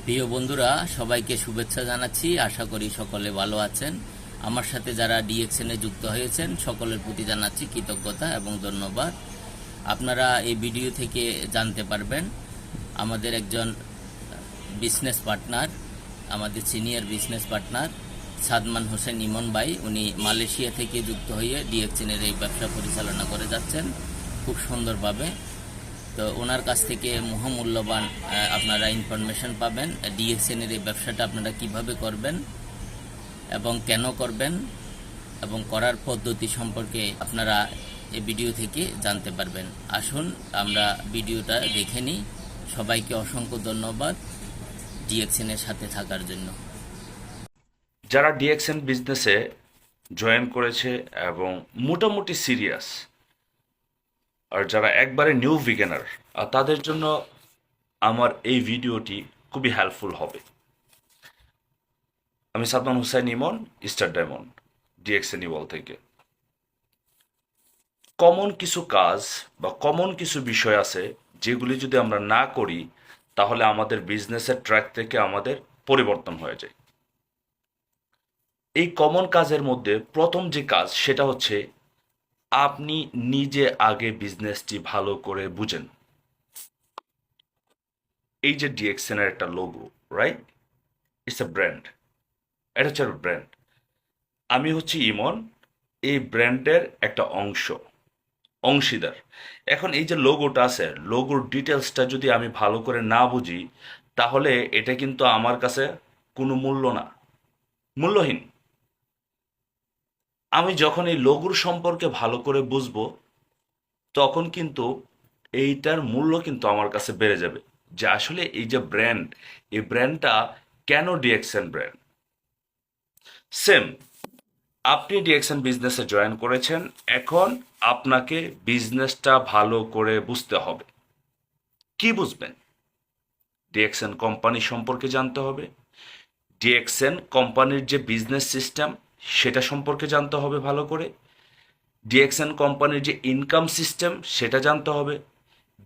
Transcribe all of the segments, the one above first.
প্রিয় বন্ধুরা, সবাইকে শুভেচ্ছা জানাচ্ছি। আশা করি সকলে ভালো আছেন। আমার সাথে যারা ডিএক্সএন এ যুক্ত হয়েছেন সকলের প্রতি জানাচ্ছি কৃতজ্ঞতা এবং ধন্যবাদ। আপনারা এই ভিডিও থেকে জানতে পারবেন আমাদের একজন বিজনেস পার্টনার, আমাদের senior business partner Sadman Hossain Emon ভাই, উনি মালয়েশিয়া থেকে যুক্ত হয়ে ডিএক্সএন এর এই ব্যবসা পরিচালনা করে যাচ্ছেন খুব সুন্দরভাবে। তো ওনার কাছ থেকে মহামূল্যবান আপনারা ইনফরমেশন পাবেন ডিএক্সএন এর এই ব্যবসাটা আপনারা কিভাবে করবেন এবং কেন করবেন এবং করার পদ্ধতি সম্পর্কে আপনারা এই ভিডিও থেকে জানতে পারবেন। আসুন আমরা ভিডিওটা দেখে নিই। সবাইকে অসংখ্য ধন্যবাদ ডিএক্সএন এর সাথে থাকার জন্য। যারা ডিএক্সএন বিজনেসে জয়েন করেছে এবং মোটামুটি সিরিয়াস, আর যারা একবারে নিউ বিগিনার, তাদের জন্য আমার এই ভিডিওটি খুবই হেল্পফুল হবে। আমি সাদমান হোসেন ইমন, স্টার ডায়মন্ড ডিএক্সএন ইওয়াল থেকে। কমন কিছু কাজ বা কমন কিছু বিষয় আছে যেগুলি যদি আমরা না করি তাহলে আমাদের বিজনেসের ট্র্যাক থেকে আমাদের পরিবর্তন হয়ে যায়। এই কমন কাজের মধ্যে প্রথম যে কাজ সেটা হচ্ছে আপনি নিজে আগে বিজনেসটি ভালো করে বুঝেন। এই যে ডিএক্সএন এর একটা logo, right? It's a brand. এটা হচ্ছে ব্র্যান্ড। আমি হচ্ছি ইমন, এই ব্র্যান্ডের একটা অংশীদার। এখন এই যে লোগোটা আছে, লোগোর ডিটেলসটা যদি আমি ভালো করে না বুঝি তাহলে এটা কিন্তু আমার কাছে কোনো মূল্য না, মূল্যহীন। আমি যখন এই লোগোর সম্পর্কে ভালো করে বুঝবো তখন কিন্তু এইটার মূল্য কিন্তু আমার কাছে বেড়ে যাবে, যে আসলে এই যে ব্র্যান্ড, এই ব্র্যান্ডটা কেন ডিএক্সএন ব্র্যান্ড। সেম, আপনি ডিএক্সএন বিজনেসে জয়েন করেছেন, এখন আপনাকে বিজনেসটা ভালো করে বুঝতে হবে। কি বুঝবেন? ডিএক্সএন কোম্পানি সম্পর্কে জানতে হবে, ডিএক্সএন কোম্পানির যে বিজনেস সিস্টেম সেটা সম্পর্কে জানতে হবে ভালো করে, ডিএক্সএন কোম্পানির যে ইনকাম সিস্টেম সেটা জানতে হবে,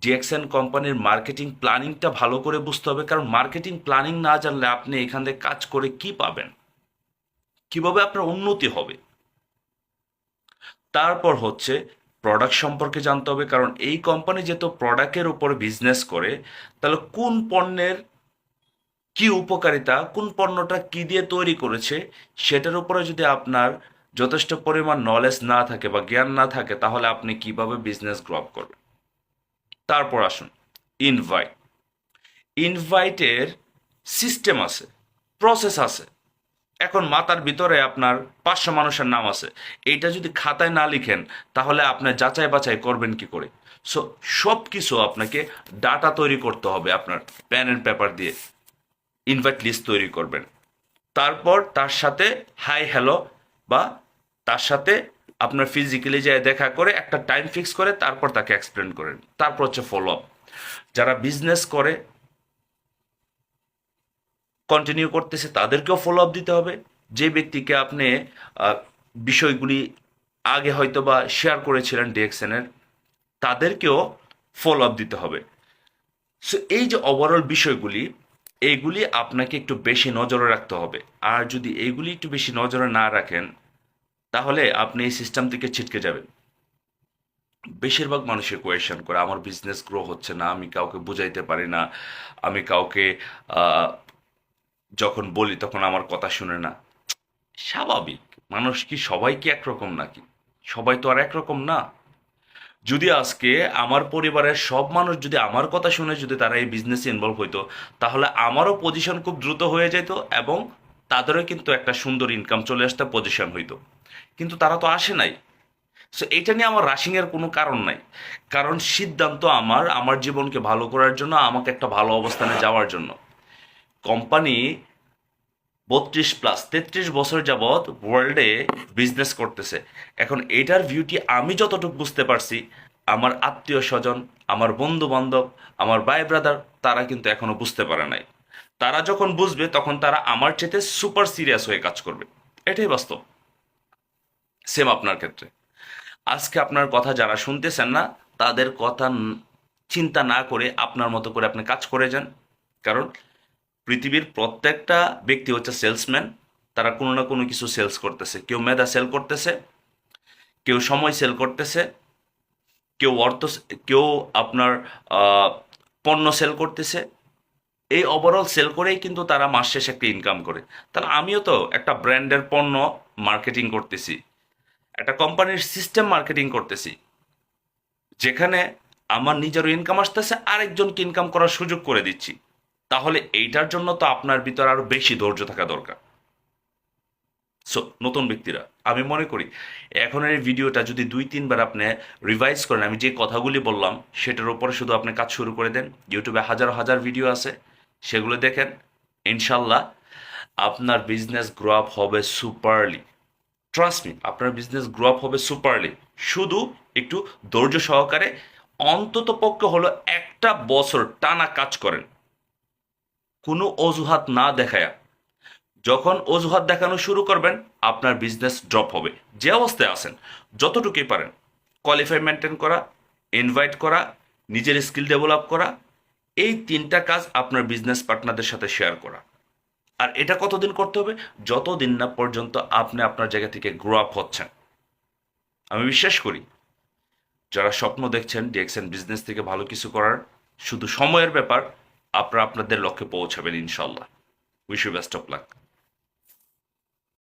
ডিএক্সএন কোম্পানির মার্কেটিং প্ল্যানিংটা ভালো করে বুঝতে হবে। কারণ মার্কেটিং প্ল্যানিং না জানলে আপনি এখান থেকে কাজ করে কি পাবেন, কিভাবে আপনার উন্নতি হবে। তারপর হচ্ছে প্রোডাক্ট সম্পর্কে জানতে হবে, কারণ এই কোম্পানি যেহেতু প্রোডাক্টের উপর বিজনেস করে, তাহলে কোন পণ্যের কি উপকারিতা, কোন পণ্যটা কি দিয়ে তৈরি করেছে সেটার উপরে যদি আপনার যথেষ্ট পরিমাণ নলেজ না থাকে বা জ্ঞান না থাকে তাহলে আপনি কিভাবে বিজনেস গ্রো আপ করবেন। তারপর আসুন ইনভাইট। ইনভাইটের সিস্টেম আছে, প্রসেস আছে। এখন মাথার ভিতরে আপনার 500 মানুষের নাম আছে, এইটা যদি খাতায় না লিখেন তাহলে আপনি যাচাই বাছাই করবেন কি করে? সো সব কিছু আপনাকে ডাটা তৈরি করতে হবে, আপনার পেন অ্যান্ড পেপার দিয়ে ইনভাইট লিস্ট তৈরি করবেন। তারপর তার সাথে হাই হ্যালো বা তার সাথে আপনার ফিজিক্যালি যায় দেখা করে একটা টাইম ফিক্স করে তারপর তাকে এক্সপ্লেন করেন। তারপর হচ্ছে ফলো আপ। যারা বিজনেস করে কন্টিনিউ করতেছে তাদেরকেও ফলো আপ দিতে হবে। যে ব্যক্তিকে আপনি বিষয়গুলি আগে হয়তো বা শেয়ার করেছিলেন ডিএক্সএনের, তাদেরকেও ফলো আপ দিতে হবে। সো এই যে ওভারঅল বিষয়গুলি, এইগুলি আপনাকে একটু বেশি নজরে রাখতে হবে। আর যদি এইগুলি একটু বেশি নজরে না রাখেন তাহলে আপনি এই সিস্টেম থেকে ছিটকে যাবেন। বেশিরভাগ মানুষের কোয়েশ্চেন করে আমার বিজনেস গ্রো হচ্ছে না, আমি কাউকে বুঝাইতে পারি না, আমি কাউকে যখন বলি তখন আমার কথা শুনে না। স্বাভাবিক, মানুষ কি সবাই কি একরকম নাকি? সবাই তো আর একরকম না। যদি আজকে আমার পরিবারের সব মানুষ যদি আমার কথা শুনে যদি তারা এই বিজনেসে ইনভলভ হইতো তাহলে আমারও পজিশন খুব দ্রুত হয়ে যেত এবং তাদেরও কিন্তু একটা সুন্দর ইনকাম চলে আসতে পজিশন হইতো। কিন্তু তারা তো আসে নাই। সো এটা নিয়ে আমার রাশিংয়ের কোনো কারণ নাই। কারণ সিদ্ধান্ত আমার জীবনকে ভালো করার জন্য, আমাকে একটা ভালো অবস্থানে যাওয়ার জন্য। কোম্পানি 32+33 বছর যাবৎ ওয়ার্ল্ডে বিজনেস করতেছে। এখন এটার ভিউটি আমি যতটুকু বুঝতে পারছি, আমার আত্মীয় স্বজন, আমার বন্ধু বান্ধব, আমার ভাই ব্রাদার, তারা কিন্তু এখনো বুঝতে পারে নাই। তারা যখন বুঝবে তখন তারা আমার চেয়ে সুপার সিরিয়াস হয়ে কাজ করবে। এটাই বাস্তব। সেম আপনার ক্ষেত্রে। আজকে আপনার কথা যারা শুনতেছেন না তাদের কথা চিন্তা না করে আপনার মতো করে আপনি কাজ করে যান। কারণ পৃথিবীর প্রত্যেকটা ব্যক্তি হচ্ছে সেলসম্যান। তারা কোনো না কোনো কিছু সেলস করতেছে। কেউ মেধা সেল করতেছে, কেউ সময় সেল করতেছে, কেউ অর্থ, কেউ আপনার আহ, পণ্য সেল করতেছে। এই ওভারঅল সেল করেই কিন্তু তারা মাস শেষে একটা ইনকাম করে। তাহলে আমিও তো একটা ব্র্যান্ডের পণ্য মার্কেটিং করতেছি, একটা কোম্পানির সিস্টেম মার্কেটিং করতেছি, যেখানে আমার নিজেরও ইনকাম আসতেছে, আরেকজনকে ইনকাম করার সুযোগ করে দিচ্ছি। তাহলে এইটার জন্য তো আপনার ভিতর আরো বেশি ধৈর্য থাকা দরকার। সো নতুন ব্যক্তিরা, আমি মনে করি এখন এই ভিডিওটা যদি 2-3 বার আপনি রিভাইজ করেন, আমি যে কথাগুলি বললাম সেটার উপরে শুধু আপনি কাজ শুরু করে দেন। ইউটিউবে হাজার হাজার ভিডিও আছে, সেগুলো দেখেন। ইনশাল্লাহ আপনার বিজনেস গ্রো আপ হবে সুপারলি। ট্রাস্ট মি, আপনার বিজনেস গ্রো আপ হবে সুপারলি। শুধু একটু ধৈর্য সহকারে অন্তত পক্ষে হলো 1 বছর টানা কাজ করেন, কোনো অজুহাত না দেখায়া। যখন অজুহাত দেখানো শুরু করবেন, আপনার বিজনেস ড্রপ হবে। যে অবস্থায় আছেন যতটুকুই পারেন, কোয়ালিফাই মেনটেন করা, ইনভাইট করা, নিজের স্কিল ডেভেলপ করা, এই 3টা কাজ আপনার বিজনেস পার্টনারদের সাথে শেয়ার করা। আর এটা কতদিন করতে হবে? যতদিন না পর্যন্ত আপনি আপনার জায়গা থেকে গ্রো আপ হচ্ছেন। আমি বিশ্বাস করি যারা স্বপ্ন দেখছেন ডিএক্সএন বিজনেস থেকে ভালো কিছু করার, শুধু সময়ের ব্যাপার, আপনারা আপনাদের লক্ষ্যে পৌঁছাবেন ইনশাল্লাহ। Wish you best of lakh.